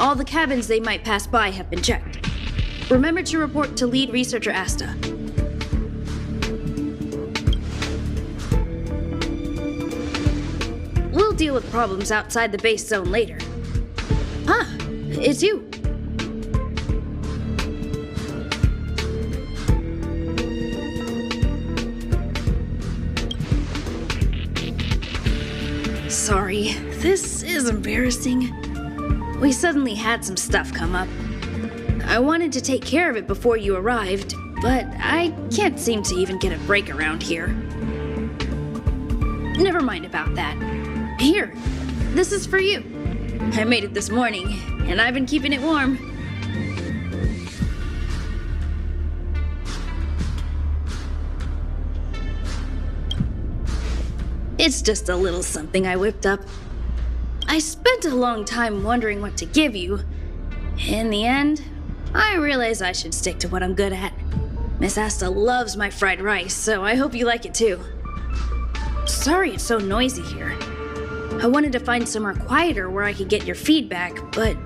All the cabins they might pass by have been checked. Remember to report to lead researcher Asta. We'll deal with problems outside the base zone later. Huh, it's you. Sorry, this is embarrassing. We suddenly had some stuff come up. I wanted to take care of it before you arrived, but I can't seem to even get a break around here. Never mind about that. Here, this is for you. I made it this morning, and I've been keeping it warm. It's just a little something I whipped up. I spent a long time wondering what to give you. In the end, I realized I should stick to what I'm good at. Miss Asta loves my fried rice, so I hope you like it too. Sorry it's so noisy here. I wanted to find somewhere quieter where I could get your feedback, but...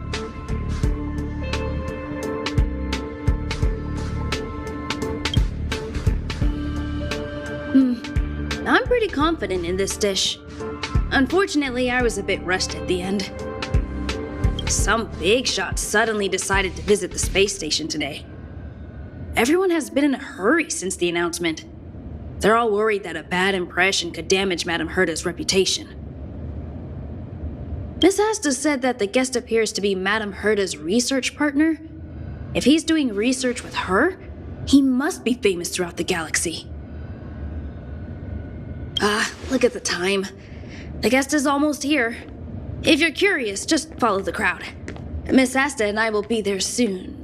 I'm pretty confident in this dish. Unfortunately, I was a bit rushed at the end. Some big shot suddenly decided to visit the space station today. Everyone has been in a hurry since the announcement. They're all worried that a bad impression could damage Madame Herta's reputation. Miss Asta said that the guest appears to be Madame Herta's research partner. If he's doing research with her, he must be famous throughout the galaxy. Look at the time. The guest is almost here. If you're curious, just follow the crowd. Miss Asta and I will be there soon.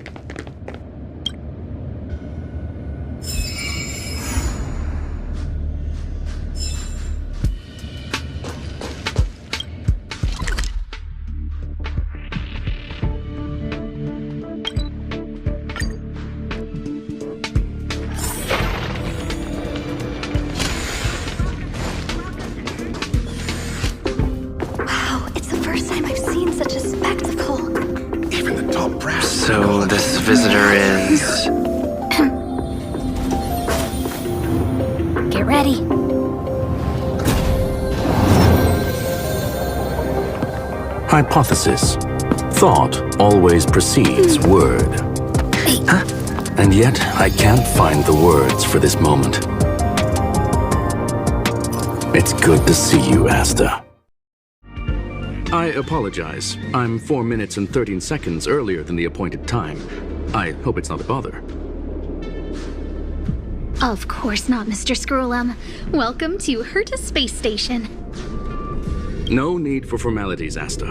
So this visitor is... Get ready. Hypothesis. Thought always precedes word. Huh? And yet, I can't find the words for this moment. It's good to see you, Asta. I apologize. I'm 4 minutes and 13 seconds earlier than the appointed time. I hope it's not a bother. Of course not, Mr. Scrollum. Welcome to Herta Space Station. No need for formalities, Asta.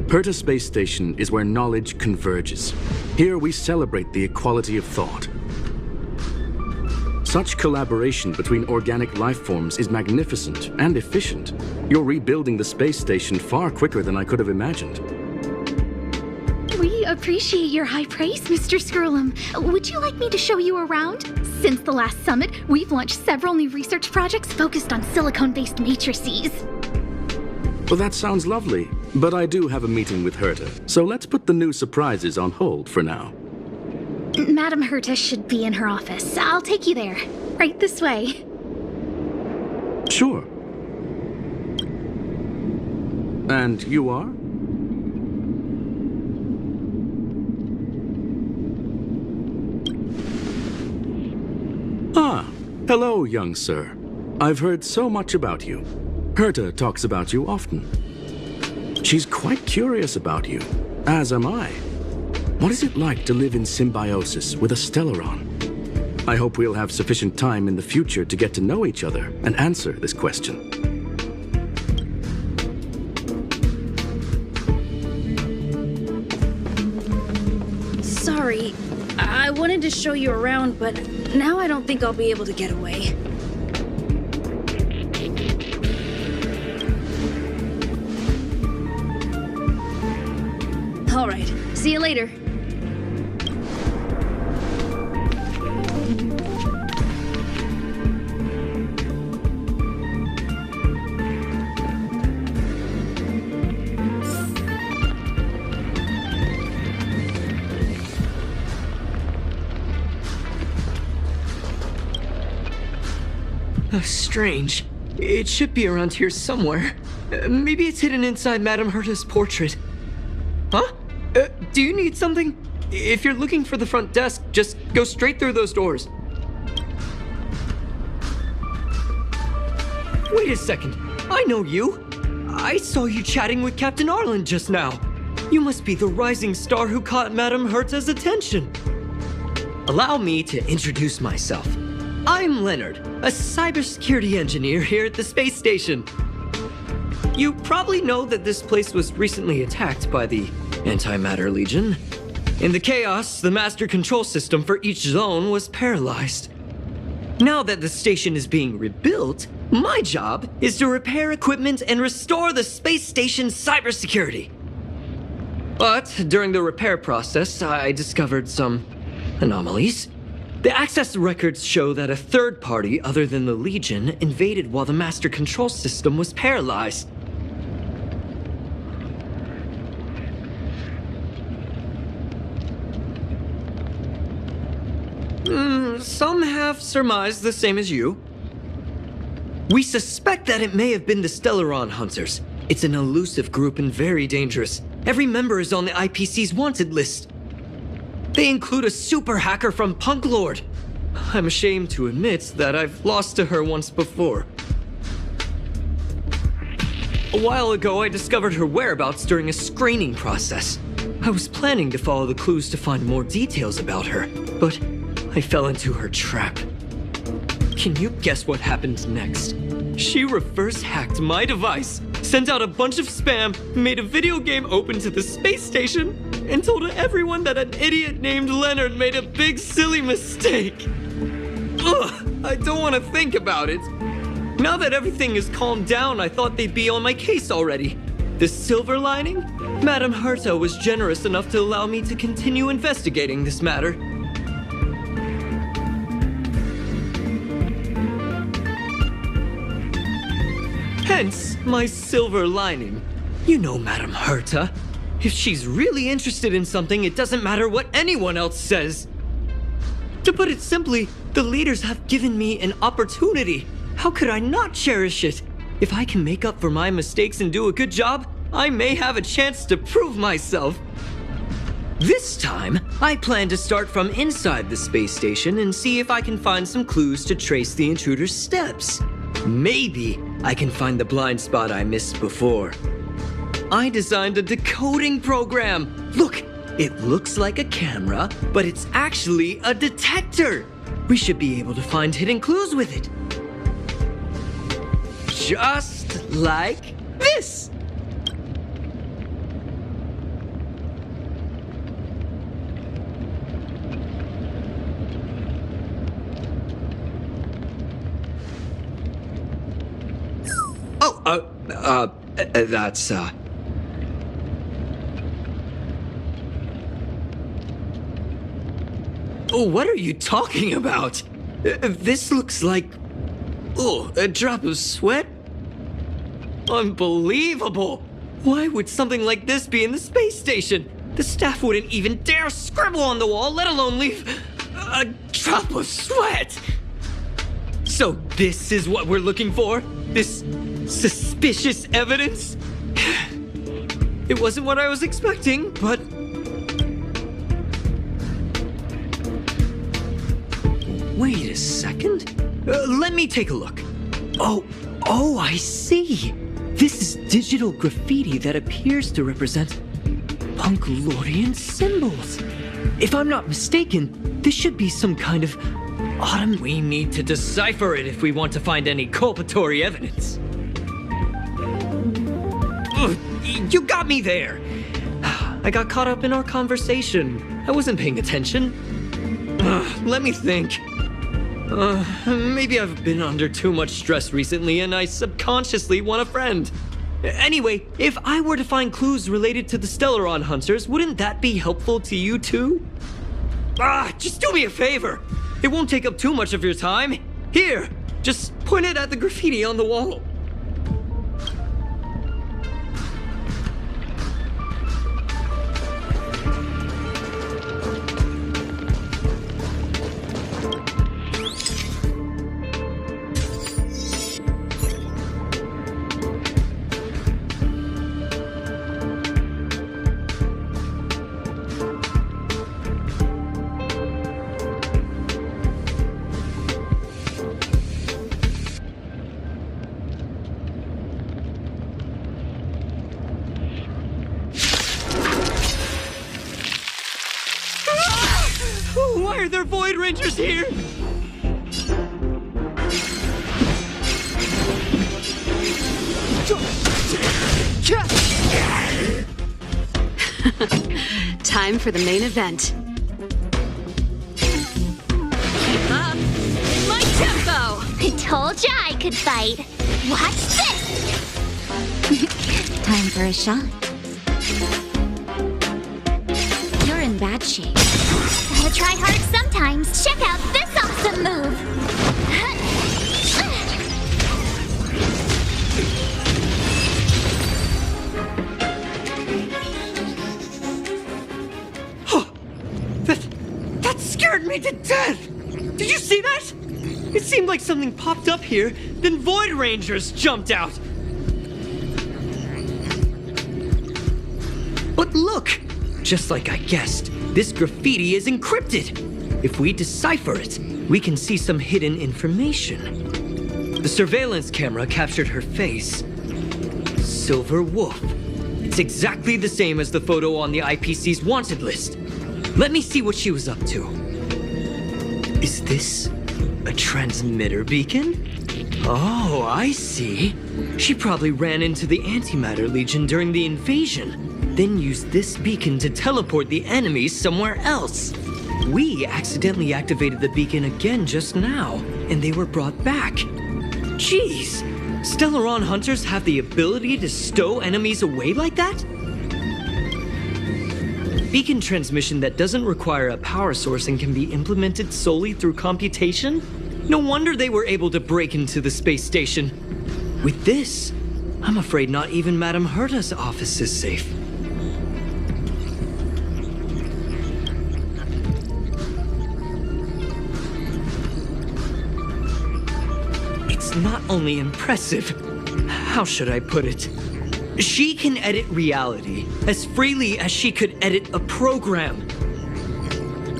Herta Space Station is where knowledge converges. Here we celebrate the equality of thought. Such collaboration between organic life forms is magnificent and efficient. You're rebuilding the space station far quicker than I could have imagined. We appreciate your high praise, Mr. Scrollum. Would you like me to show you around? Since the last summit, we've launched several new research projects focused on silicone-based matrices. Well, that sounds lovely, but I do have a meeting with Herta, so let's put the new surprises on hold for now. Madame Herta should be in her office. I'll take you there. Right this way. Sure. And you are? Ah, hello, young sir. I've heard so much about you. Herta talks about you often. She's quite curious about you, as am I. What is it like to live in symbiosis with a Stellaron? I hope we'll have sufficient time in the future to get to know each other and answer this question. Sorry, I wanted to show you around, but now I don't think I'll be able to get away. All right, see you later. Strange. It should be around here somewhere. Maybe it's hidden inside Madame Herta's portrait. Huh? Do you need something? If you're looking for the front desk, just go straight through those doors. Wait a second. I know you. I saw you chatting with Captain Arlen just now. You must be the rising star who caught Madame Herta's attention. Allow me to introduce myself. I'm Leonard, a cybersecurity engineer here at the space station. You probably know that this place was recently attacked by the Antimatter Legion. In the chaos, the master control system for each zone was paralyzed. Now that the station is being rebuilt, my job is to repair equipment and restore the space station's cybersecurity. But during the repair process, I discovered some anomalies. The access records show that a third party other than the Legion invaded while the master control system was paralyzed. Some have surmised the same as you. We suspect that it may have been the Stellaron Hunters. It's an elusive group and very dangerous. Every member is on the IPC's wanted list. They include a super hacker from Punk Lord. I'm ashamed to admit that I've lost to her once before. A while ago, I discovered her whereabouts during a screening process. I was planning to follow the clues to find more details about her, but I fell into her trap. Can you guess what happened next? She reverse hacked my device, sent out a bunch of spam, made a video game open to the space station, and told everyone that an idiot named Leonard made a big silly mistake. Ugh, I don't want to think about it. Now that everything is calmed down, I thought they'd be on my case already. The silver lining? Madame Herta was generous enough to allow me to continue investigating this matter. Hence, my silver lining. You know Madame Herta. If she's really interested in something, it doesn't matter what anyone else says. To put it simply, the leaders have given me an opportunity. How could I not cherish it? If I can make up for my mistakes and do a good job, I may have a chance to prove myself. This time, I plan to start from inside the space station and see if I can find some clues to trace the intruder's steps. Maybe I can find the blind spot I missed before. I designed a decoding program. Look, it looks like a camera, but it's actually a detector. We should be able to find hidden clues with it. Just like this. That's, Oh, what are you talking about? This looks like... Oh, a drop of sweat? Unbelievable! Why would something like this be in the space station? The staff wouldn't even dare scribble on the wall, let alone leave a drop of sweat! So this is what we're looking for? This suspicious evidence? It wasn't what I was expecting, but... Wait a second. Let me take a look. Oh, I see. This is digital graffiti that appears to represent Punk Lordian symbols. If I'm not mistaken, this should be some kind of autumn. We need to decipher it if we want to find any culpatory evidence. Ugh, you got me there. I got caught up in our conversation. I wasn't paying attention. Let me think. Maybe I've been under too much stress recently and I subconsciously want a friend. Anyway, if I were to find clues related to the Stellaron Hunters, wouldn't that be helpful to you too? Just do me a favor. It won't take up too much of your time. Here, just point it at the graffiti on the wall. Why are there Void Rangers here? Time for the main event. Keep up. My tempo! I told ya I could fight. Watch this! Time for a shot. You're in bad shape. Gotta try hard sometimes. Check out this awesome move! That scared me to death! Did you see that? It seemed like something popped up here, then Void Rangers jumped out. But look! Just like I guessed, this graffiti is encrypted. If we decipher it, we can see some hidden information. The surveillance camera captured her face. Silver Wolf. It's exactly the same as the photo on the IPC's wanted list. Let me see what she was up to. Is this a transmitter beacon? Oh, I see. She probably ran into the Antimatter Legion during the invasion, then used this beacon to teleport the enemies somewhere else. We accidentally activated the beacon again just now, and they were brought back. Jeez, Stellaron hunters have the ability to stow enemies away like that? Beacon transmission that doesn't require a power source and can be implemented solely through computation? No wonder they were able to break into the space station. With this, I'm afraid not even Madame Herta's office is safe. It's not only impressive, how should I put it? She can edit reality as freely as she could edit a program.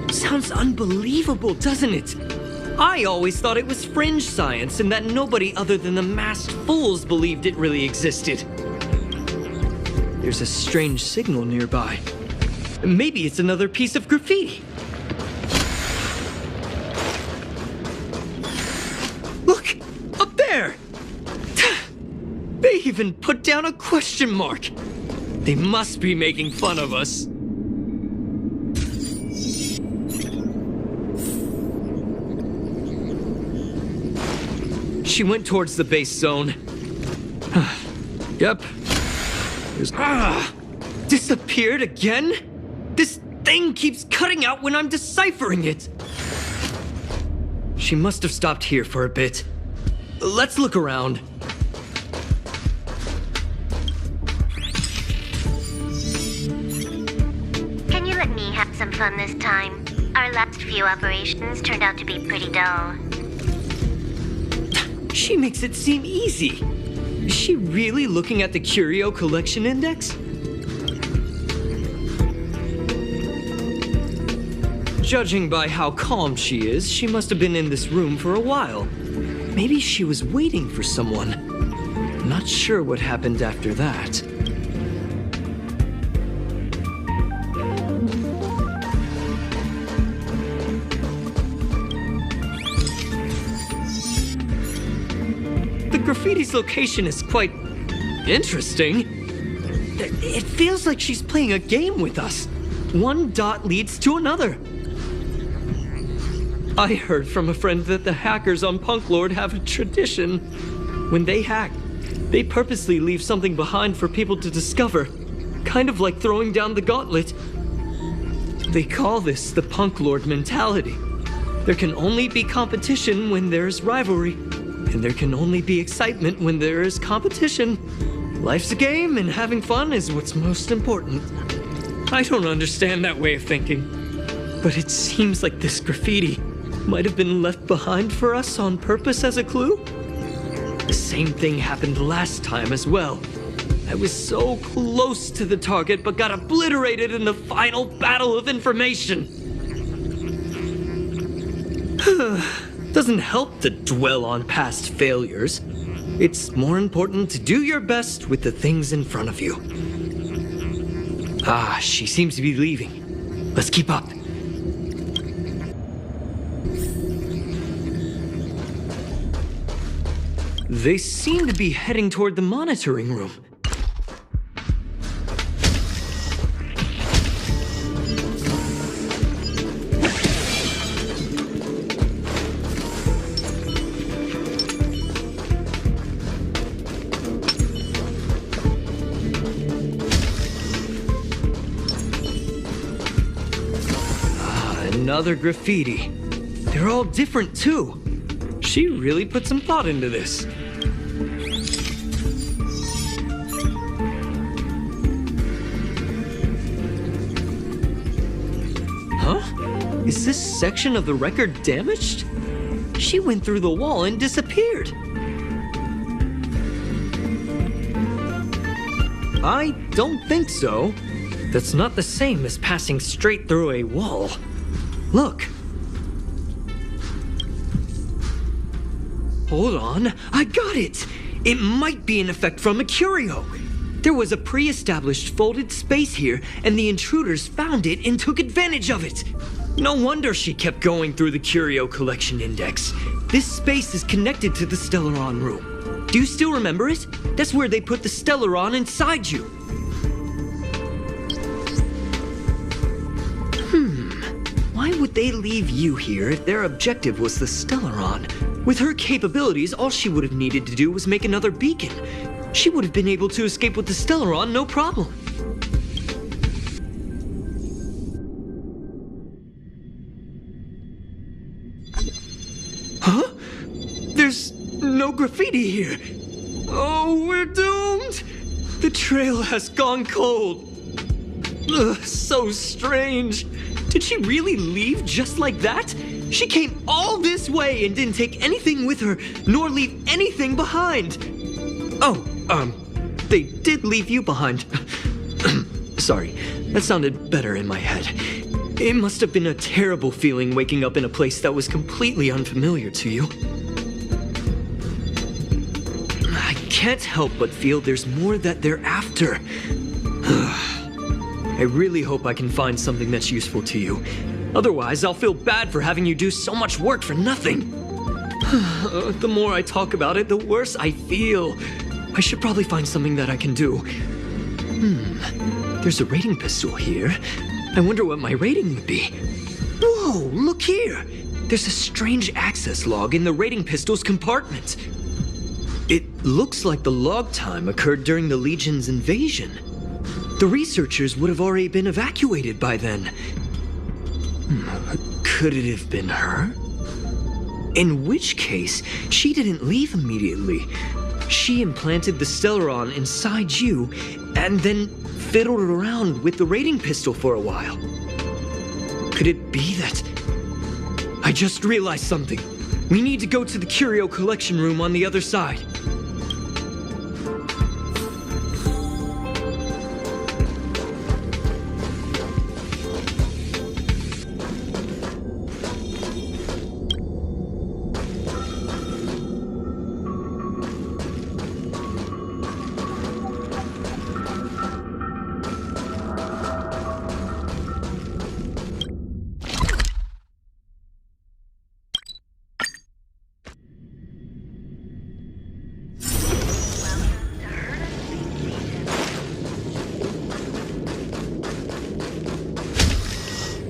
Sounds unbelievable, doesn't it? I always thought it was fringe science and that nobody other than the masked fools believed it really existed. There's a strange signal nearby. Maybe it's another piece of graffiti. Look! Up there! They even put down a question mark. They must be making fun of us. She went towards the base zone. Yep. Disappeared again? This thing keeps cutting out when I'm deciphering it. She must have stopped here for a bit. Let's look around. Can you let me have some fun this time? Our last few operations turned out to be pretty dull. She makes it seem easy. Is she really looking at the Curio Collection Index? Judging by how calm she is, she must have been in this room for a while. Maybe she was waiting for someone. Not sure what happened after that. The graffiti's location is quite interesting. It feels like she's playing a game with us. One dot leads to another. I heard from a friend that the hackers on Punk Lord have a tradition. When they hack, they purposely leave something behind for people to discover. Kind of like throwing down the gauntlet. They call this the Punk Lord mentality. There can only be competition when there is rivalry. And there can only be excitement when there is competition. Life's a game, and having fun is what's most important. I don't understand that way of thinking. But it seems like this graffiti might have been left behind for us on purpose as a clue. The same thing happened last time as well. I was so close to the target, but got obliterated in the final battle of information. Doesn't help to dwell on past failures. It's more important to do your best with the things in front of you. She seems to be leaving. Let's keep up. They seem to be heading toward the monitoring room. Another graffiti. They're all different too. She really put some thought into this. Huh? Is this section of the record damaged? She went through the wall and disappeared. I don't think so. That's not the same as passing straight through a wall. Look. Hold on, I got it! It might be an effect from a curio. There was a pre-established folded space here, and the intruders found it and took advantage of it. No wonder she kept going through the curio collection index. This space is connected to the Stellaron room. Do you still remember it? That's where they put the Stellaron inside you. Why would they leave you here if their objective was the Stellaron? With her capabilities, all she would have needed to do was make another beacon. She would have been able to escape with the Stellaron, no problem. Huh? There's no graffiti here. Oh, we're doomed! The trail has gone cold. Ugh, so strange. Did she really leave just like that? She came all this way and didn't take anything with her, nor leave anything behind. Oh, they did leave you behind. Sorry, that sounded better in my head. It must have been a terrible feeling waking up in a place that was completely unfamiliar to you. I can't help but feel there's more that they're after. I really hope I can find something that's useful to you. Otherwise, I'll feel bad for having you do so much work for nothing. The more I talk about it, the worse I feel. I should probably find something that I can do. There's a rating pistol here. I wonder what my rating would be. Whoa, look here. There's a strange access log in the rating pistol's compartment. It looks like the log time occurred during the Legion's invasion. The researchers would have already been evacuated by then. Could it have been her? In which case, she didn't leave immediately. She implanted the Stellaron inside you, and then fiddled around with the rating pistol for a while. Could it be that... I just realized something. We need to go to the curio collection room on the other side.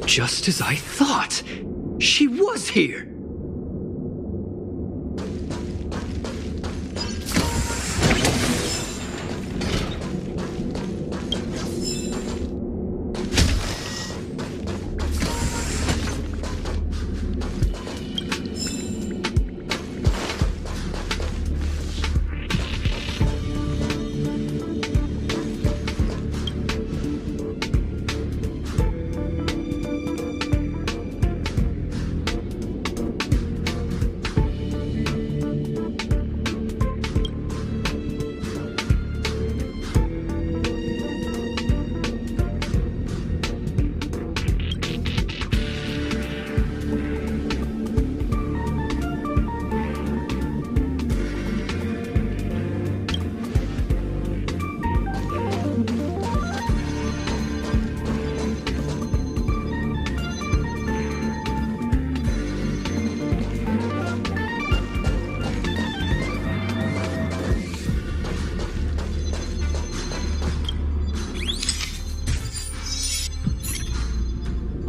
Just as I thought. She was here.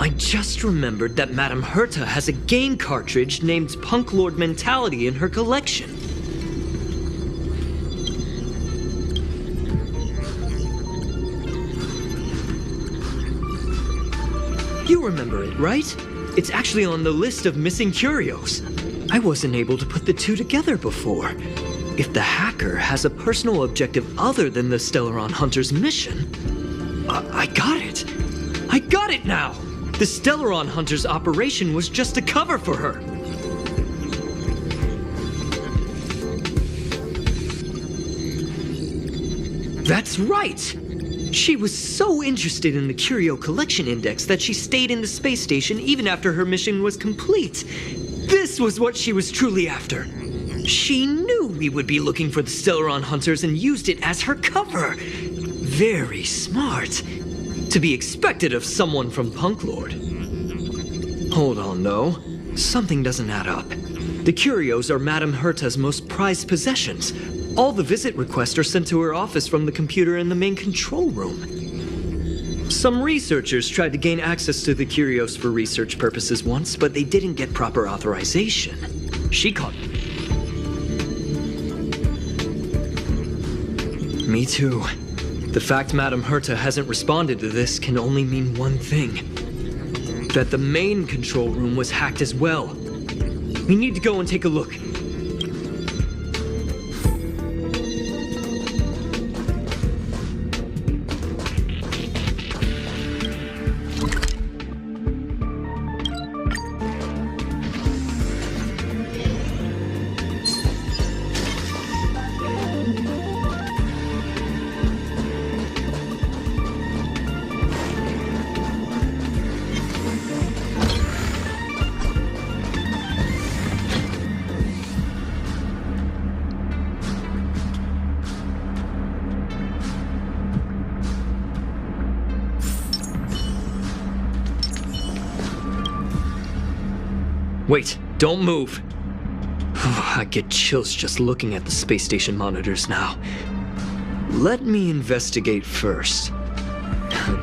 I just remembered that Madame Herta has a game cartridge named Punk Lord Mentality in her collection. You remember it, right? It's actually on the list of missing curios. I wasn't able to put the two together before. If the hacker has a personal objective other than the Stellaron Hunter's mission... I got it! I got it now! The Stellaron Hunter's operation was just a cover for her. That's right! She was so interested in the Curio Collection Index that she stayed in the space station even after her mission was complete. This was what she was truly after. She knew we would be looking for the Stellaron Hunters and used it as her cover. Very smart. To be expected of someone from Punk Lord. Hold on, though. Something doesn't add up. The curios are Madame Herta's most prized possessions. All the visit requests are sent to her office from the computer in the main control room. Some researchers tried to gain access to the curios for research purposes once, but they didn't get proper authorization. She caught me. Me too. The fact Madame Herta hasn't responded to this can only mean one thing. That the main control room was hacked as well. We need to go and take a look. Wait, don't move. I get chills just looking at the space station monitors now. Let me investigate first.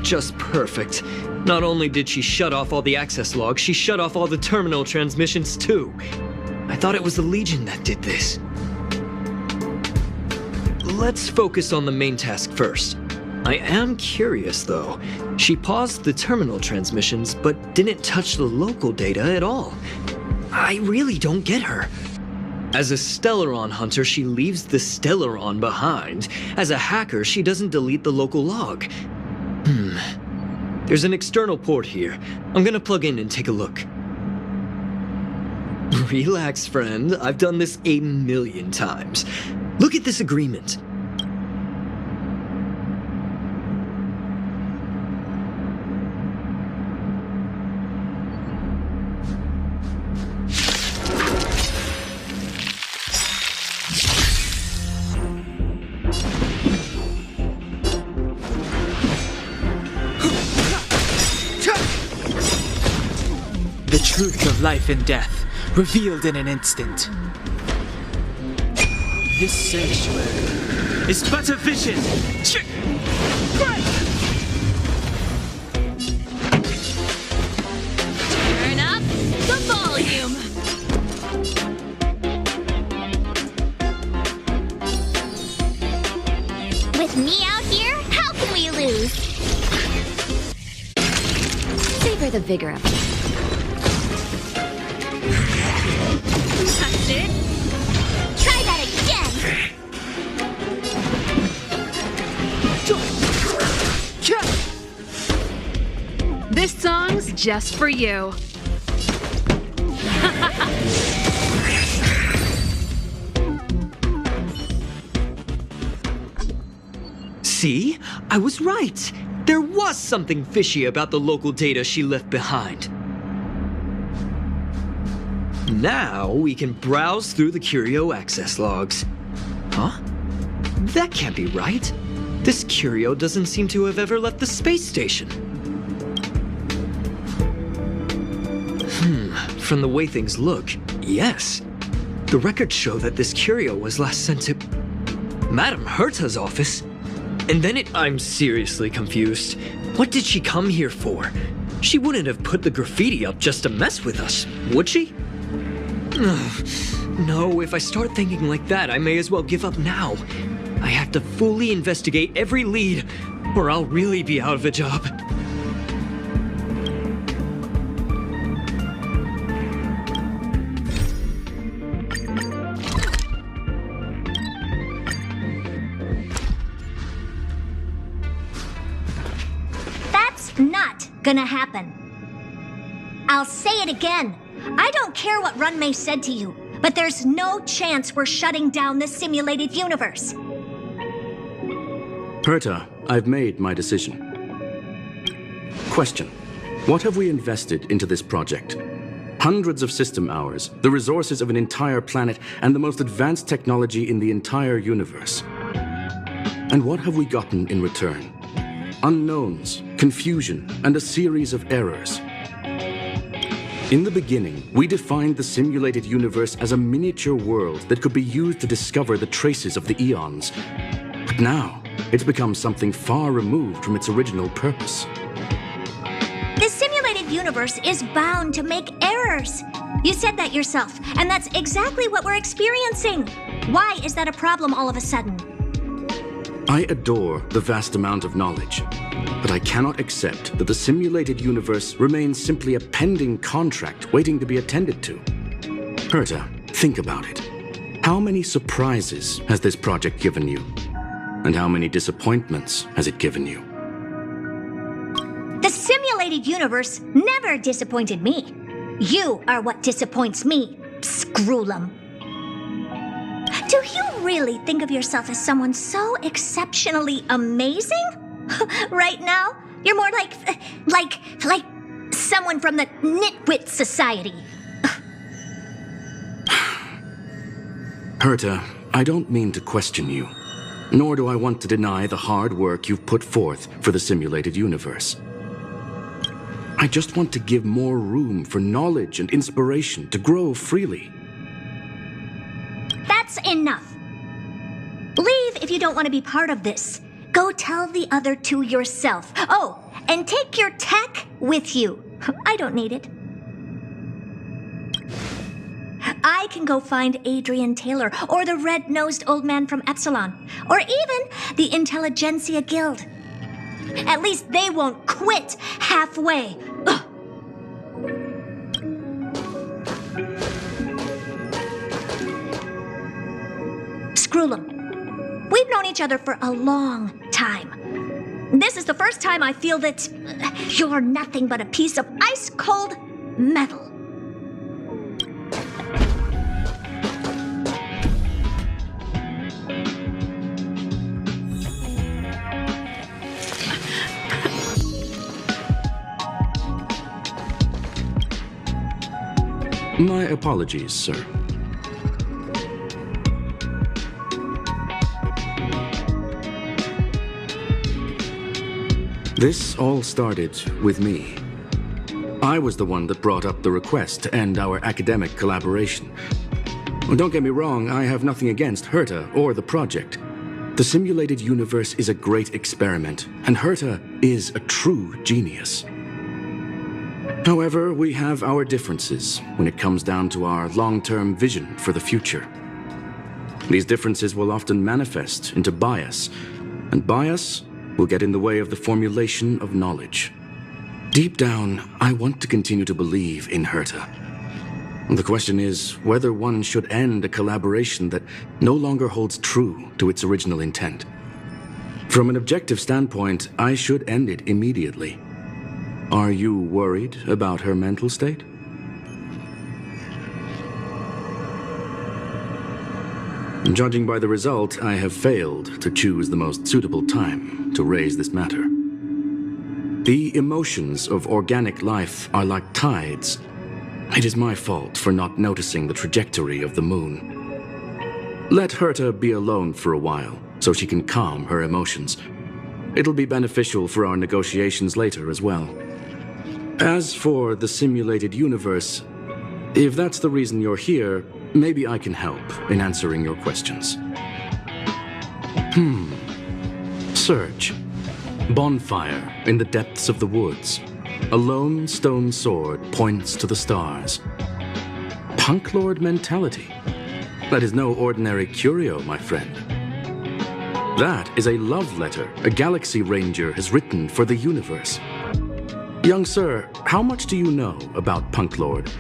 Just perfect. Not only did she shut off all the access logs, she shut off all the terminal transmissions too. I thought it was the Legion that did this. Let's focus on the main task first. I am curious though. She paused the terminal transmissions, but didn't touch the local data at all. I really don't get her. As a Stellaron hunter, she leaves the Stellaron behind. As a hacker, she doesn't delete the local log. There's an external port here. I'm gonna plug in and take a look. Relax, friend. I've done this 1,000,000 times. Look at this agreement. The truth of life and death, revealed in an instant. This sanctuary is but a vision. Turn up the volume. With me out here, how can we lose? Savor the vigor of it. Touched it. Try that again. This song's just for you. See? I was right. There was something fishy about the local data she left behind. Now we can browse through the Curio access logs. Huh? That can't be right. This Curio doesn't seem to have ever left the space station. From the way things look, yes. The records show that this Curio was last sent to Madame Herta's office. And then I'm seriously confused. What did she come here for? She wouldn't have put the graffiti up just to mess with us, would she? No, if I start thinking like that, I may as well give up now. I have to fully investigate every lead, or I'll really be out of a job. That's not gonna happen. I'll say it again. I don't care what Runmei said to you, but there's no chance we're shutting down the simulated universe. Herta, I've made my decision. Question. What have we invested into this project? Hundreds of system hours, the resources of an entire planet, and the most advanced technology in the entire universe. And what have we gotten in return? Unknowns, confusion, and a series of errors. In the beginning, we defined the simulated universe as a miniature world that could be used to discover the traces of the eons. But now, it's become something far removed from its original purpose. The simulated universe is bound to make errors. You said that yourself, and that's exactly what we're experiencing. Why is that a problem all of a sudden? I adore the vast amount of knowledge, but I cannot accept that the simulated universe remains simply a pending contract waiting to be attended to. Herta, think about it. How many surprises has this project given you? And how many disappointments has it given you? The simulated universe never disappointed me. You are what disappoints me, Scroolum. Do you really think of yourself as someone so exceptionally amazing? Right now, you're more like someone from the Nitwit Society. Herta, I don't mean to question you, nor do I want to deny the hard work you've put forth for the simulated universe. I just want to give more room for knowledge and inspiration to grow freely. That's enough. Leave if you don't want to be part of this. Go tell the other two yourself. Oh, and take your tech with you. I don't need it. I can go find Adrian Taylor, or the red-nosed old man from Epsilon, or even the Intelligentsia Guild. At least they won't quit halfway. Ugh. Scroolum. We've known each other for a long time. This is the first time I feel that you're nothing but a piece of ice-cold metal. My apologies, sir. This all started with me. I was the one that brought up the request to end our academic collaboration. Well, don't get me wrong, I have nothing against Herta or the project. The simulated universe is a great experiment, and Herta is a true genius. However, we have our differences when it comes down to our long-term vision for the future. These differences will often manifest into bias, and bias will get in the way of the formulation of knowledge. Deep down, I want to continue to believe in Herta. The question is whether one should end a collaboration that no longer holds true to its original intent. From an objective standpoint, I should end it immediately. Are you worried about her mental state? Judging by the result, I have failed to choose the most suitable time to raise this matter. The emotions of organic life are like tides. It is my fault for not noticing the trajectory of the moon. Let Herta be alone for a while, so she can calm her emotions. It'll be beneficial for our negotiations later as well. As for the simulated universe, if that's the reason you're here, maybe I can help in answering your questions. Search. Bonfire in the depths of the woods. A lone stone sword points to the stars. Punk Lord mentality. That is no ordinary curio, my friend. That is a love letter a Galaxy Ranger has written for the universe. Young sir, how much do you know about Punk Lord?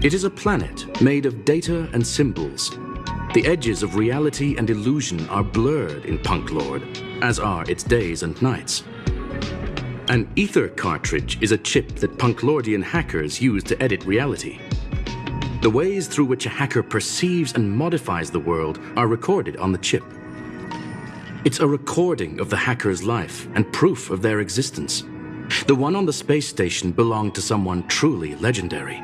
It is a planet made of data and symbols. The edges of reality and illusion are blurred in Punk Lord, as are its days and nights. An ether cartridge is a chip that Punklordian hackers use to edit reality. The ways through which a hacker perceives and modifies the world are recorded on the chip. It's a recording of the hacker's life and proof of their existence. The one on the space station belonged to someone truly legendary.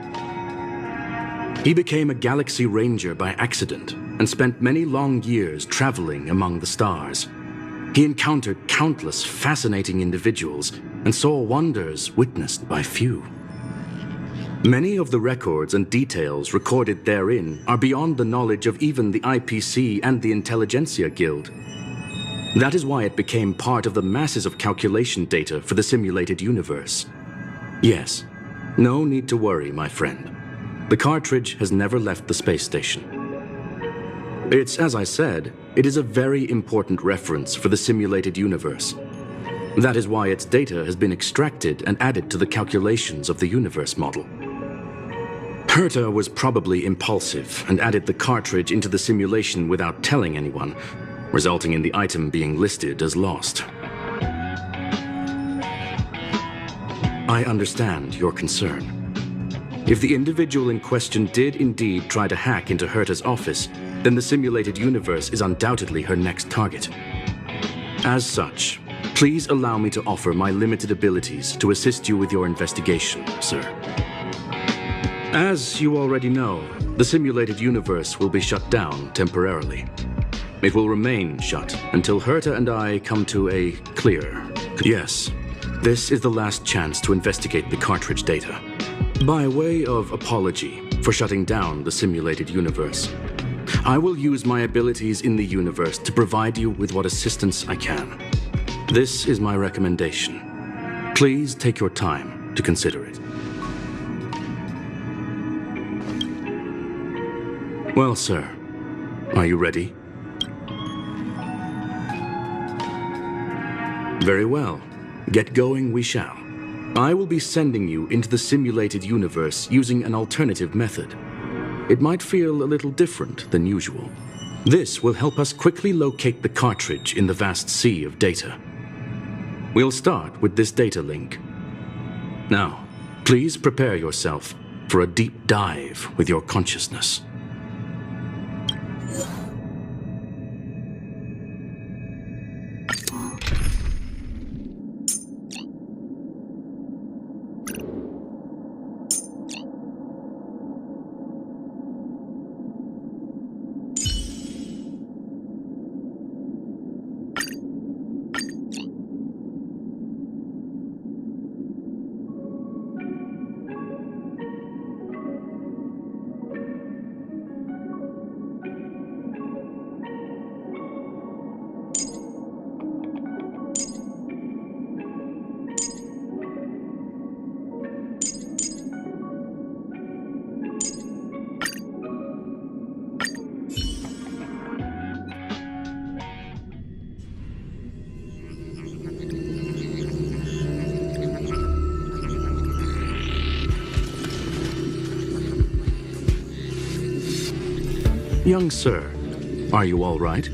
He became a Galaxy Ranger by accident and spent many long years traveling among the stars. He encountered countless fascinating individuals and saw wonders witnessed by few. Many of the records and details recorded therein are beyond the knowledge of even the IPC and the Intelligentsia Guild. That is why it became part of the masses of calculation data for the simulated universe. Yes, no need to worry, my friend. The cartridge has never left the space station. It's, as I said, it is a very important reference for the simulated universe. That is why its data has been extracted and added to the calculations of the universe model. Herta was probably impulsive and added the cartridge into the simulation without telling anyone, resulting in the item being listed as lost. I understand your concern. If the individual in question did indeed try to hack into Herta's office, then the simulated universe is undoubtedly her next target. As such, please allow me to offer my limited abilities to assist you with your investigation, sir. As you already know, the simulated universe will be shut down temporarily. It will remain shut until Herta and I come to a clear... Yes, this is the last chance to investigate the cartridge data. By way of apology for shutting down the simulated universe, I will use my abilities in the universe to provide you with what assistance I can. This is my recommendation. Please take your time to consider it. Well, sir, are you ready? Very well. Get going we shall. I will be sending you into the simulated universe using an alternative method. It might feel a little different than usual. This will help us quickly locate the cartridge in the vast sea of data. We'll start with this data link. Now, please prepare yourself for a deep dive with your consciousness. Young sir, are you all right?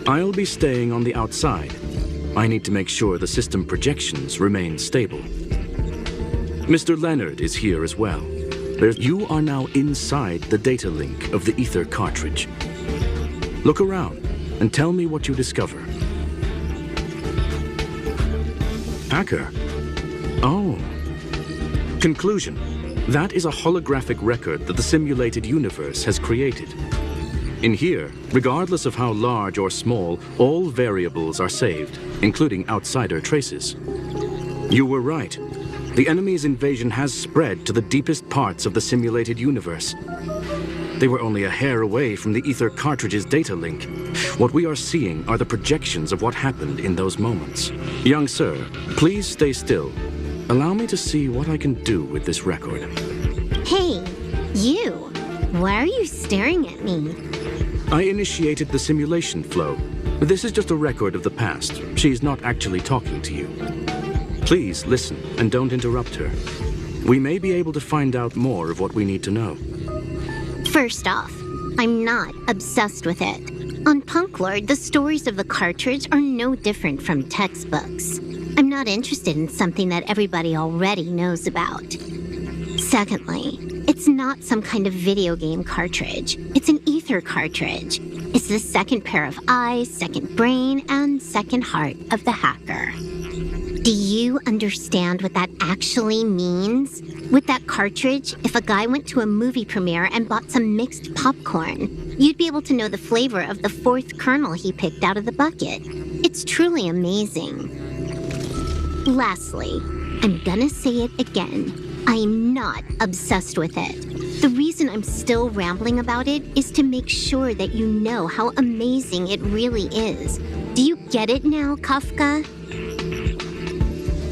I'll be staying on the outside. I need to make sure the system projections remain stable. Mr. Leonard is here as well. You are now inside the data link of the ether cartridge. Look around and tell me what you discover. Hacker? Oh. Conclusion. That is a holographic record that the simulated universe has created. In here, regardless of how large or small, all variables are saved, including outsider traces. You were right. The enemy's invasion has spread to the deepest parts of the simulated universe. They were only a hair away from the Ether cartridge's data link. What we are seeing are the projections of what happened in those moments. Young sir, please stay still. Allow me to see what I can do with this record. Hey, you. Why are you staring at me? I initiated the simulation flow. This is just a record of the past. She's not actually talking to you. Please listen and don't interrupt her. We may be able to find out more of what we need to know. First off, I'm not obsessed with it. On Punk Lord, the stories of the cartridge are no different from textbooks. I'm not interested in something that everybody already knows about. Secondly, it's not some kind of video game cartridge. It's an ether cartridge. It's the second pair of eyes, second brain, and second heart of the hacker. Do you understand what that actually means? With that cartridge, if a guy went to a movie premiere and bought some mixed popcorn, you'd be able to know the flavor of the fourth kernel he picked out of the bucket. It's truly amazing. Lastly, I'm gonna say it again. I'm not obsessed with it. The reason I'm still rambling about it is to make sure that you know how amazing it really is. Do you get it now, Kafka?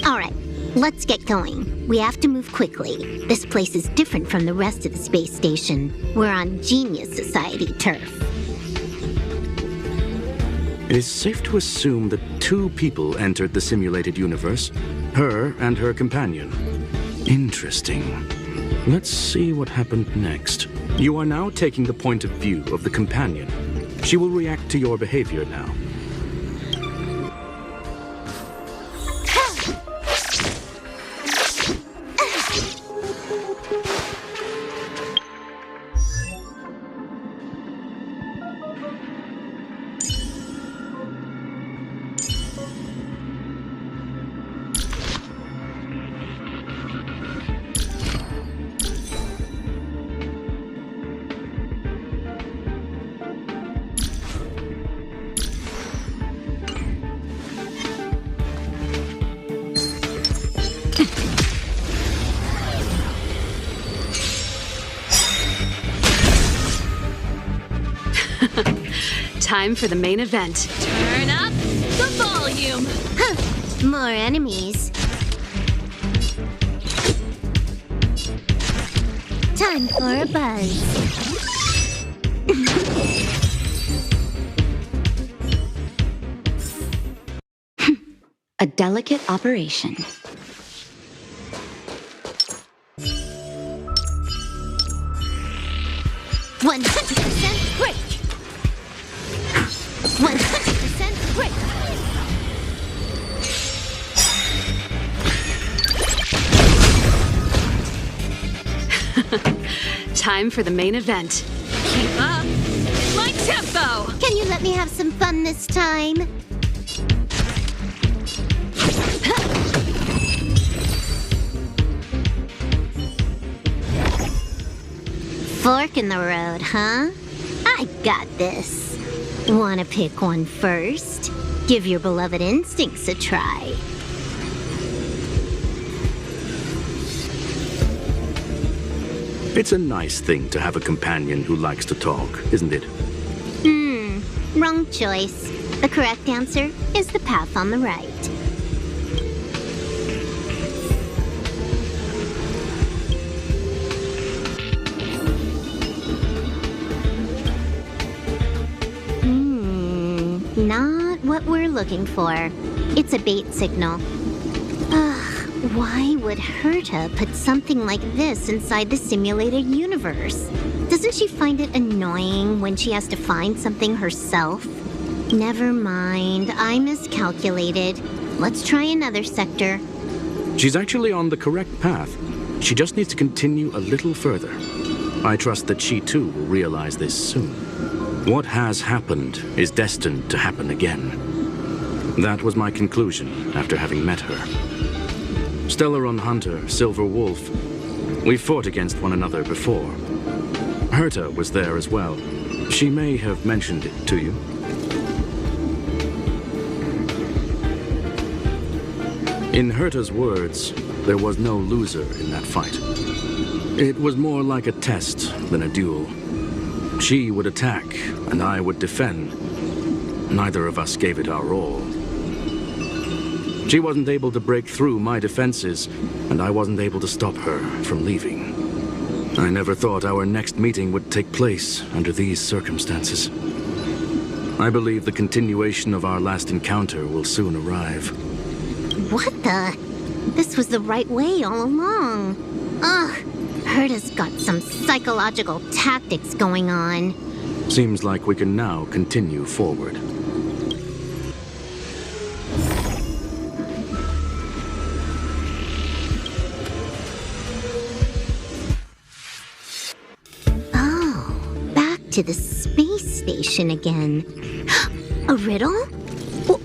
All right, let's get going. We have to move quickly. This place is different from the rest of the space station. We're on Genius Society turf. It is safe to assume that two people entered the simulated universe, her and her companion. Interesting. Let's see what happened next. You are now taking the point of view of the companion. She will react to your behavior now. Time for the main event. Turn up the volume. Huh, more enemies. Time for a buzz. A delicate operation. 100% break. 100% break. Time for the main event. Keep up my tempo. Can you let me have some fun this time? Fork in the road, huh? I got this. Wanna pick one first? Give your beloved instincts a try. It's a nice thing to have a companion who likes to talk, isn't it? Wrong choice. The correct answer is the path on the right. Not what we're looking for. It's a bait signal. Ugh, why would Herta put something like this inside the simulated universe? Doesn't she find it annoying when she has to find something herself? Never mind, I miscalculated. Let's try another sector. She's actually on the correct path. She just needs to continue a little further. I trust that she too will realize this soon. What has happened is destined to happen again. That was my conclusion after having met her. Stellaron Hunter, Silver Wolf. We fought against one another before. Herta was there as well. She may have mentioned it to you. In Herta's words, there was no loser in that fight. It was more like a test than a duel. She would attack, and I would defend. Neither of us gave it our all. She wasn't able to break through my defenses, and I wasn't able to stop her from leaving. I never thought our next meeting would take place under these circumstances. I believe the continuation of our last encounter will soon arrive. What the? This was the right way all along. Ugh, Herta's got some psychological tactics going on. Seems like we can now continue forward. To the space station again. A riddle?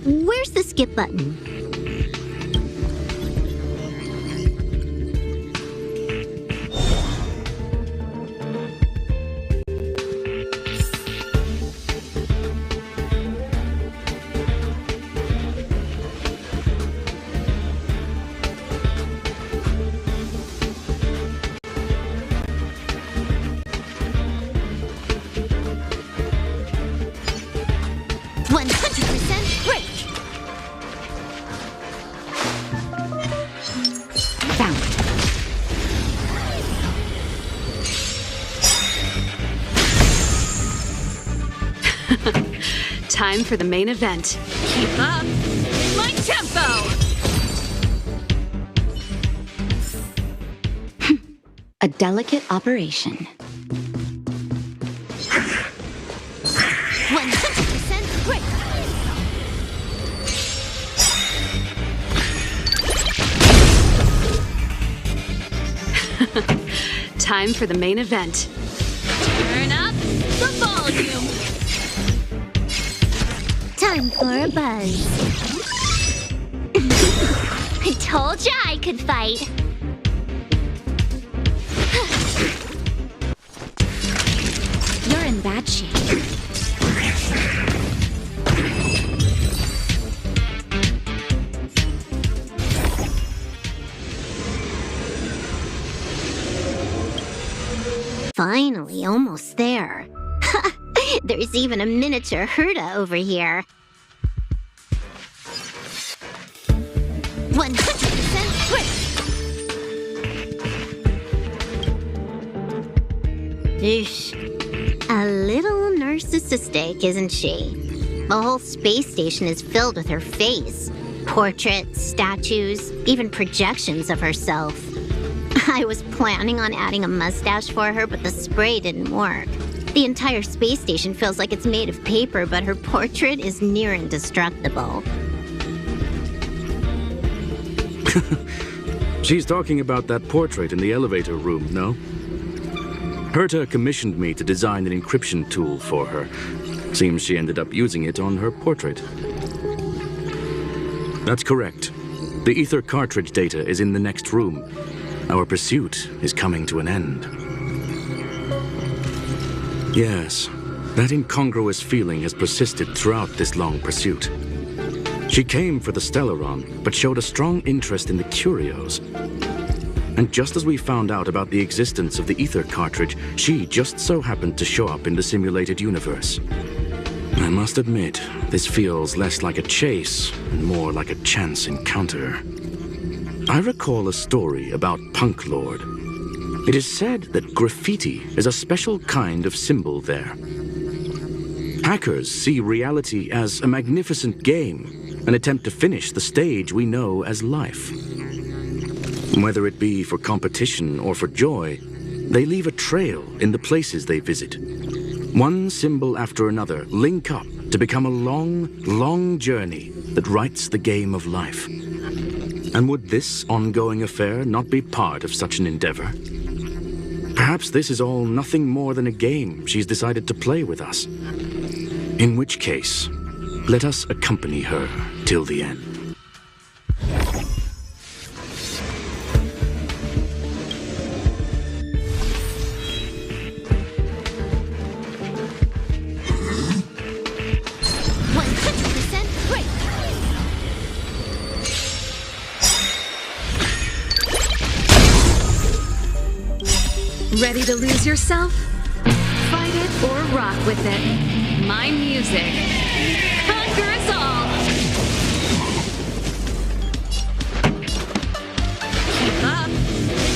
Where's the skip button? Time for the main event. Keep up my tempo! A delicate operation. 100% break! Time for the main event. Turn up the volume! Time for a buzz. I told ya I could fight. You're in bad shape. Finally, almost there. There's even a miniature Herta over here. 100% quick! Eesh. A little narcissistic, isn't she? The whole space station is filled with her face. Portraits, statues, even projections of herself. I was planning on adding a mustache for her, but the spray didn't work. The entire space station feels like it's made of paper, but her portrait is near indestructible. She's talking about that portrait in the elevator room, no? Herta commissioned me to design an encryption tool for her. Seems she ended up using it on her portrait. That's correct. The ether cartridge data is in the next room. Our pursuit is coming to an end. Yes, that incongruous feeling has persisted throughout this long pursuit. She came for the Stellaron, but showed a strong interest in the curios. And just as we found out about the existence of the ether cartridge, she just so happened to show up in the simulated universe. I must admit, this feels less like a chase and more like a chance encounter. I recall a story about Punk Lord. It is said that graffiti is a special kind of symbol there. Hackers see reality as a magnificent game, an attempt to finish the stage we know as life. Whether it be for competition or for joy, they leave a trail in the places they visit. One symbol after another link up to become a long, long journey that writes the game of life. And would this ongoing affair not be part of such an endeavor? Perhaps this is all nothing more than a game she's decided to play with us. In which case, let us accompany her till the end. Ready to lose yourself? Fight it or rock with it. My music conquers all. Keep up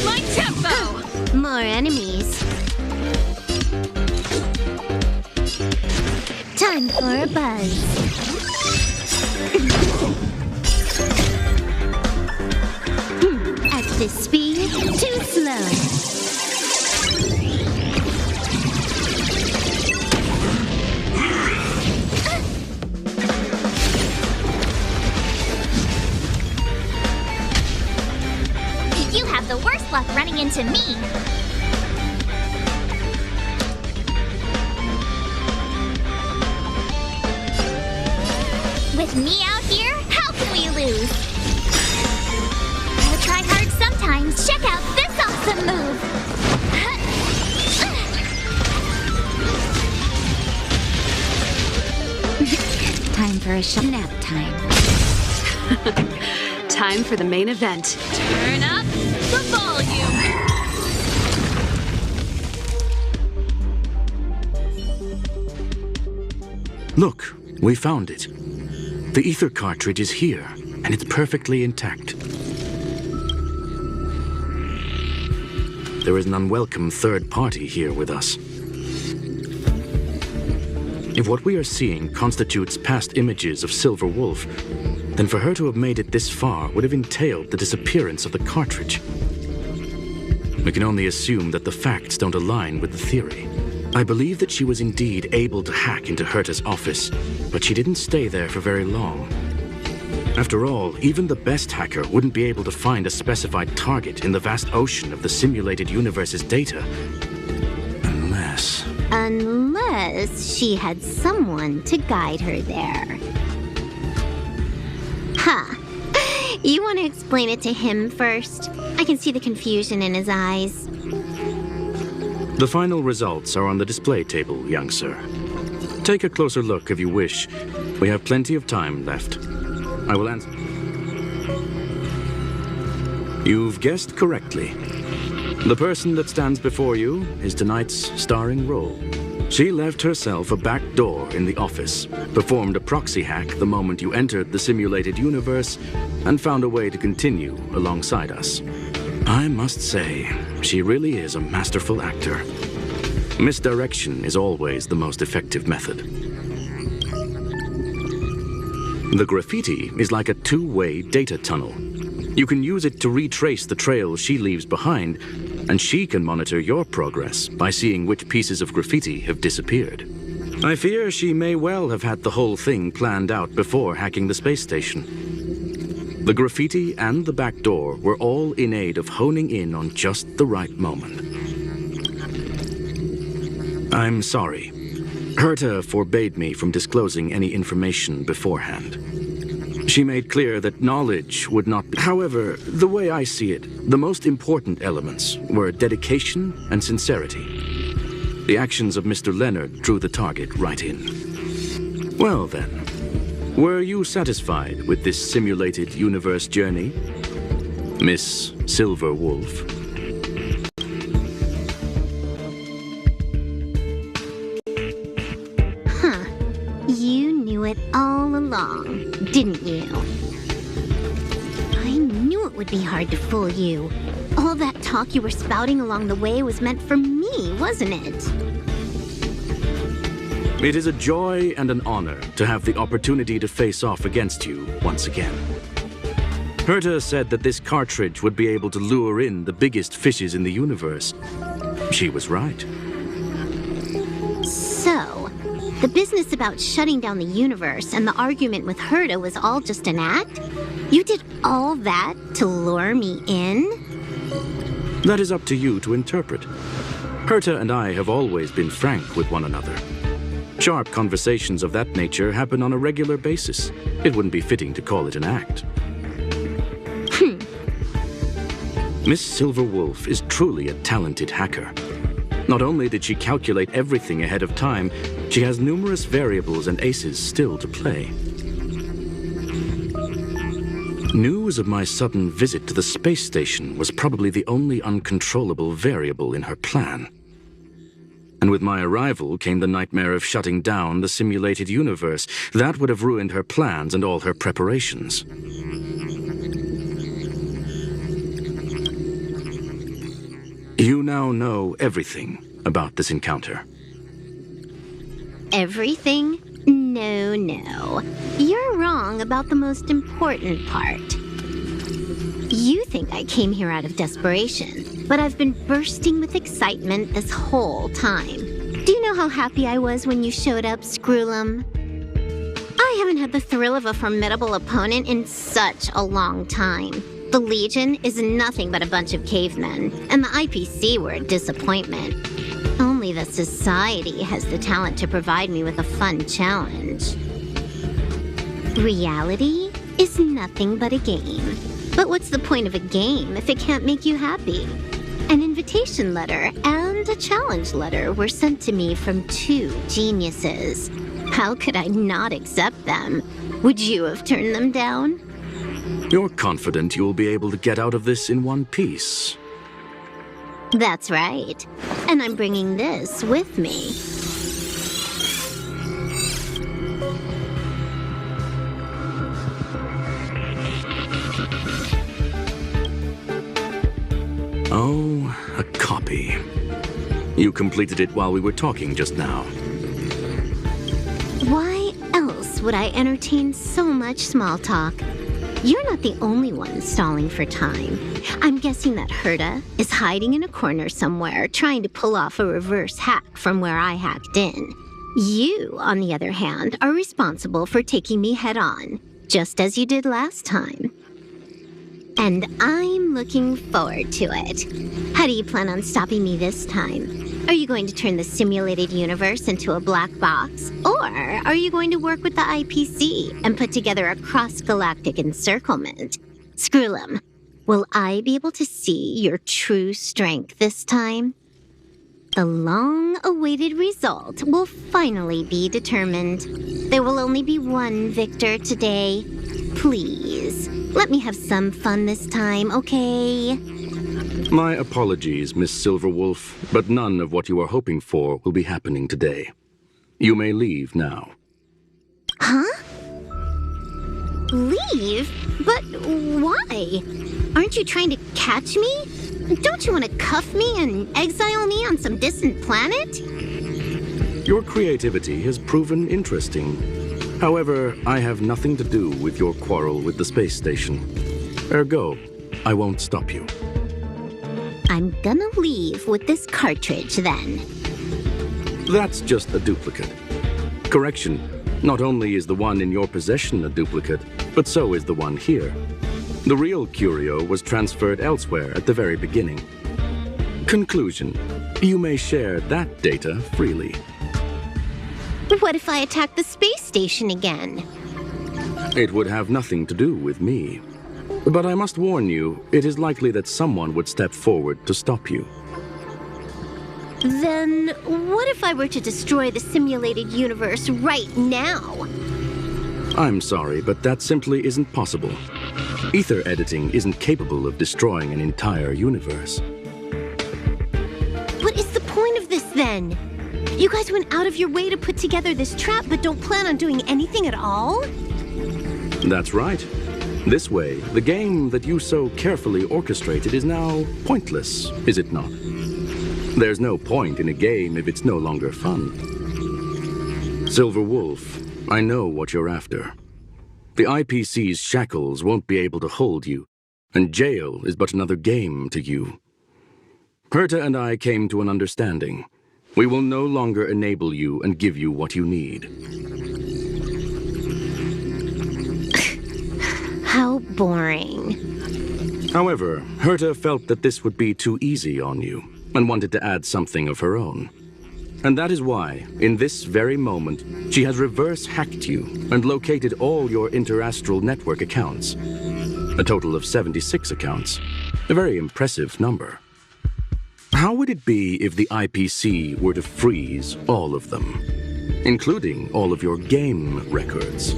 my tempo. More enemies. Time for a buzz. At this speed, too slow. You have the worst luck running into me. With me out here, how can we lose? Gotta try hard sometimes. Check out this awesome move. Time for a nap time. Time for the main event. Turn up the volume. Look, we found it. The ether cartridge is here, and it's perfectly intact. There is an unwelcome third party here with us. If what we are seeing constitutes past images of Silver Wolf, then for her to have made it this far would have entailed the disappearance of the cartridge. We can only assume that the facts don't align with the theory. I believe that she was indeed able to hack into Herta's office, but she didn't stay there for very long. After all, even the best hacker wouldn't be able to find a specified target in the vast ocean of the simulated universe's data. Unless she had someone to guide her there. Huh. You want to explain it to him first? I can see the confusion in his eyes. The final results are on the display table, young sir. Take a closer look if you wish. We have plenty of time left. I will answer. You've guessed correctly. The person that stands before you is tonight's starring role. She left herself a back door in the office, performed a proxy hack the moment you entered the simulated universe, and found a way to continue alongside us. I must say, she really is a masterful actor. Misdirection is always the most effective method. The graffiti is like a two-way data tunnel. You can use it to retrace the trail she leaves behind, and she can monitor your progress by seeing which pieces of graffiti have disappeared. I fear she may well have had the whole thing planned out before hacking the space station. The graffiti and the back door were all in aid of honing in on just the right moment. I'm sorry. Herta forbade me from disclosing any information beforehand. She made clear that knowledge would not be. However, the way I see it, the most important elements were dedication and sincerity. The actions of Mr. Leonard drew the target right in. Well then, were you satisfied with this simulated universe journey, Miss Silver Wolf? Huh. You knew it all along, didn't you? I knew it would be hard to fool you. All that talk you were spouting along the way was meant for me, wasn't it? It is a joy and an honor to have the opportunity to face off against you once again. Herta said that this cartridge would be able to lure in the biggest fishes in the universe. She was right. So, the business about shutting down the universe and the argument with Herta was all just an act? You did all that to lure me in? That is up to you to interpret. Herta and I have always been frank with one another. Sharp conversations of that nature happen on a regular basis. It wouldn't be fitting to call it an act. Miss Silver Wolf is truly a talented hacker. Not only did she calculate everything ahead of time, she has numerous variables and aces still to play. News of my sudden visit to the space station was probably the only uncontrollable variable in her plan. And with my arrival came the nightmare of shutting down the simulated universe. That would have ruined her plans and all her preparations. You now know everything about this encounter. Everything? No. You're wrong about the most important part. You think I came here out of desperation, but I've been bursting with excitement this whole time. Do you know how happy I was when you showed up, Screwlum? I haven't had the thrill of a formidable opponent in such a long time. The Legion is nothing but a bunch of cavemen, and the IPC were a disappointment. Only the Society has the talent to provide me with a fun challenge. Reality is nothing but a game. But what's the point of a game if it can't make you happy? An invitation letter and a challenge letter were sent to me from two geniuses. How could I not accept them? Would you have turned them down? You're confident you'll be able to get out of this in one piece. That's right. And I'm bringing this with me. Oh, a copy. You completed it while we were talking just now. Why else would I entertain so much small talk? You're not the only one stalling for time. I'm guessing that Herta is hiding in a corner somewhere, trying to pull off a reverse hack from where I hacked in. You, on the other hand, are responsible for taking me head-on, just as you did last time. And I'm looking forward to it. How do you plan on stopping me this time? Are you going to turn the simulated universe into a black box? Or are you going to work with the IPC and put together a cross-galactic encirclement? Screwlum, will I be able to see your true strength this time? The long-awaited result will finally be determined. There will only be one victor today. Please, let me have some fun this time, okay? My apologies, Miss Silverwolf, but none of what you are hoping for will be happening today. You may leave now. Huh? Leave? But why? Aren't you trying to catch me? Don't you want to cuff me and exile me on some distant planet? Your creativity has proven interesting. However, I have nothing to do with your quarrel with the space station. Ergo, I won't stop you. I'm gonna leave with this cartridge, then. That's just a duplicate. Correction, not only is the one in your possession a duplicate, but so is the one here. The real curio was transferred elsewhere at the very beginning. Conclusion, you may share that data freely. What if I attack the space station again? It would have nothing to do with me. But I must warn you, it is likely that someone would step forward to stop you. Then what if I were to destroy the simulated universe right now? I'm sorry, but that simply isn't possible. Ether editing isn't capable of destroying an entire universe. What is the point of this, then? You guys went out of your way to put together this trap, but don't plan on doing anything at all? That's right. This way, the game that you so carefully orchestrated is now pointless, is it not? There's no point in a game if it's no longer fun. Silver Wolf, I know what you're after. The IPC's shackles won't be able to hold you, and jail is but another game to you. Herta and I came to an understanding. We will no longer enable you and give you what you need. How boring. However, Herta felt that this would be too easy on you, and wanted to add something of her own. And that is why, in this very moment, she has reverse-hacked you and located all your interastral network accounts. A total of 76 accounts. A very impressive number. How would it be if the IPC were to freeze all of them, including all of your game records?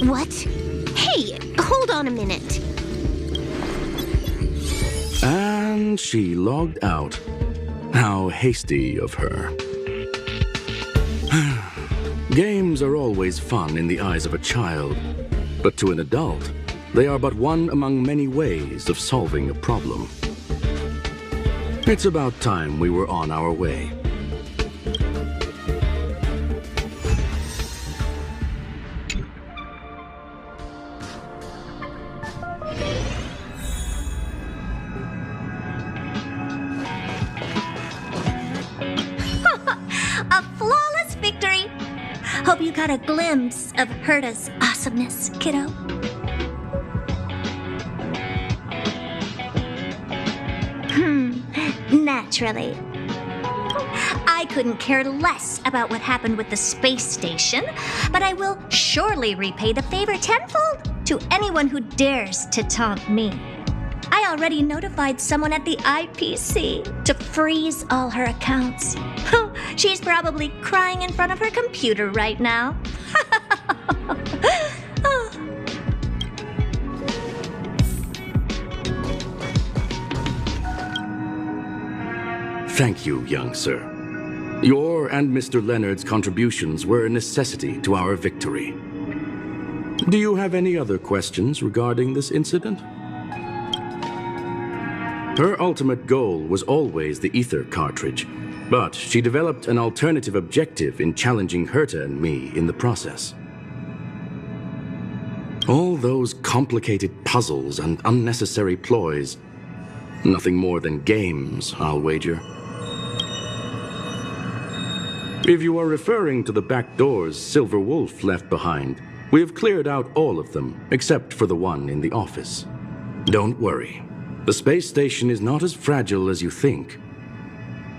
What? Hey, hold on a minute. And she logged out. How hasty of her. Games are always fun in the eyes of a child, but to an adult, they are but one among many ways of solving a problem. It's about time we were on our way. A flawless victory! Hope you got a glimpse of Herta's awesomeness, kiddo. Naturally. I couldn't care less about what happened with the space station, but I will surely repay the favor tenfold to anyone who dares to taunt me. I already notified someone at the IPC to freeze all her accounts. She's probably crying in front of her computer right now. Thank you, young sir. Your and Mr. Leonard's contributions were a necessity to our victory. Do you have any other questions regarding this incident? Her ultimate goal was always the ether cartridge, but she developed an alternative objective in challenging Herta and me in the process. All those complicated puzzles and unnecessary ploys, nothing more than games, I'll wager. If you are referring to the back doors Silver Wolf left behind, we have cleared out all of them, except for the one in the office. Don't worry. The space station is not as fragile as you think.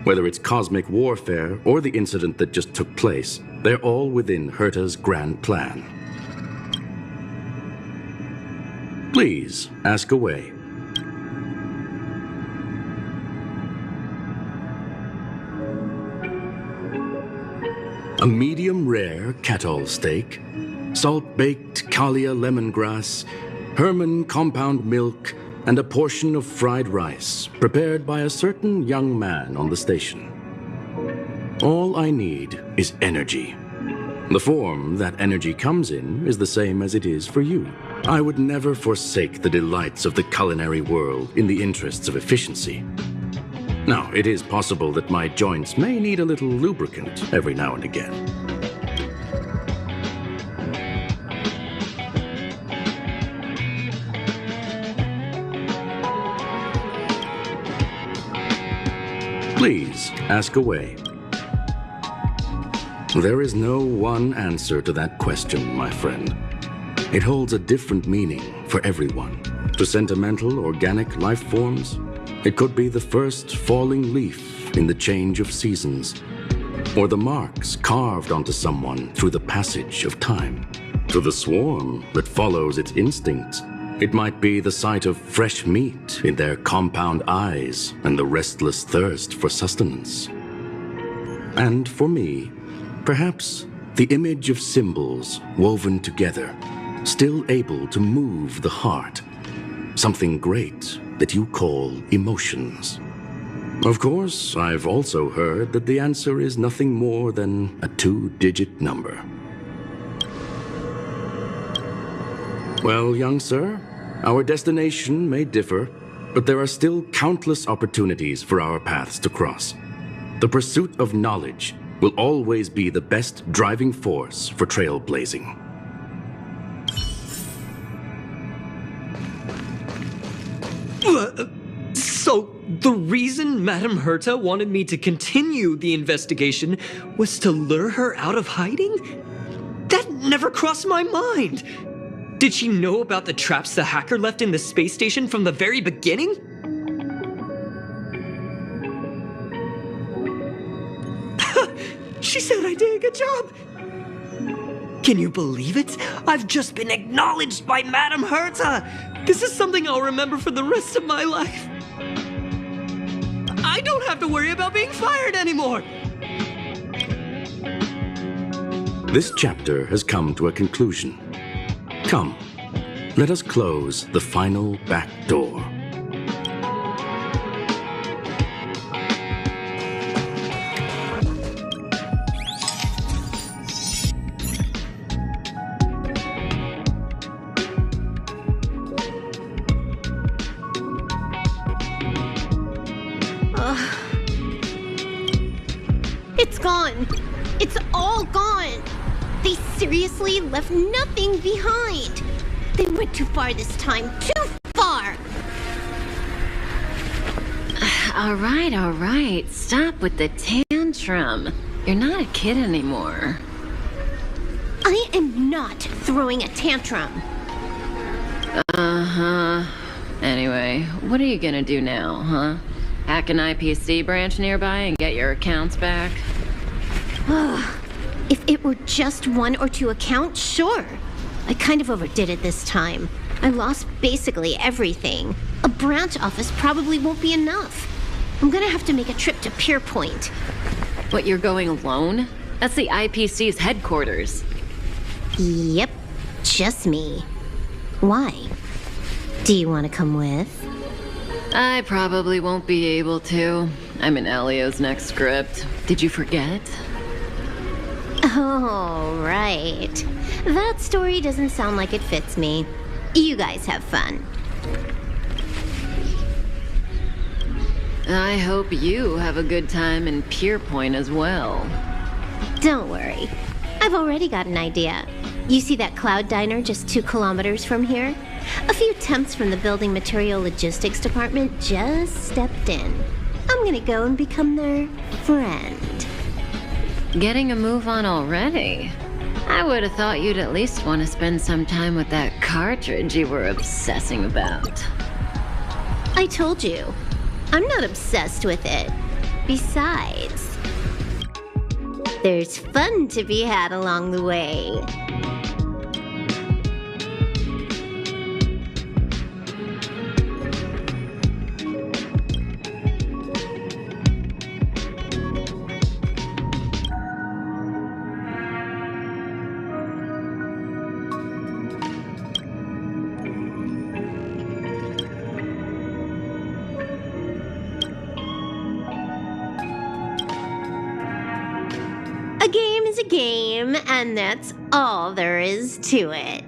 Whether it's cosmic warfare or the incident that just took place, they're all within Herta's grand plan. Please, ask away. A medium-rare kettle steak, salt-baked Kalia lemongrass, Herman compound milk, and a portion of fried rice, prepared by a certain young man on the station. All I need is energy. The form that energy comes in is the same as it is for you. I would never forsake the delights of the culinary world in the interests of efficiency. Now, it is possible that my joints may need a little lubricant every now and again. Please, ask away. There is no one answer to that question, my friend. It holds a different meaning for everyone. To sentimental, organic life forms, it could be the first falling leaf in the change of seasons, or the marks carved onto someone through the passage of time. To the swarm that follows its instincts, it might be the sight of fresh meat in their compound eyes and the restless thirst for sustenance. And for me, perhaps the image of symbols woven together, still able to move the heart, something great that you call emotions. Of course, I've also heard that the answer is nothing more than a 2-digit number. Well, young sir, our destination may differ, but there are still countless opportunities for our paths to cross. The pursuit of knowledge will always be the best driving force for trailblazing. So, the reason Madame Herta wanted me to continue the investigation was to lure her out of hiding? That never crossed my mind! Did she know about the traps the hacker left in the space station from the very beginning? She said I did a good job! Can you believe it? I've just been acknowledged by Madame Herta! This is something I'll remember for the rest of my life. I don't have to worry about being fired anymore! This chapter has come to a conclusion. Come, Let us close the final back door. It's gone. It's all gone. They seriously left nothing behind. They went too far this time. Too far. All right. Stop with the tantrum. You're not a kid anymore. I am not throwing a tantrum. Uh-huh. Anyway, what are you gonna do now, huh? Hack an IPC branch nearby and get your accounts back? If it were just 1 or 2 accounts, sure. I kind of overdid it this time. I lost basically everything. A branch office probably won't be enough. I'm gonna have to make a trip to Pierpoint. What, you're going alone? That's the IPC's headquarters. Yep, just me. Why? Do you want to come with? I probably won't be able to. I'm in Elio's next script. Did you forget? Oh, right. That story doesn't sound like it fits me. You guys have fun. I hope you have a good time in Pierpoint as well. Don't worry. I've already got an idea. You see that cloud diner just 2 kilometers from here? A few temps from the building material logistics department just stepped in. I'm gonna go and become their friend. Getting a move on already? I would have thought you'd at least want to spend some time with that cartridge you were obsessing about. I told you, I'm not obsessed with it. Besides, there's fun to be had along the way. A game is a game, and that's all there is to it.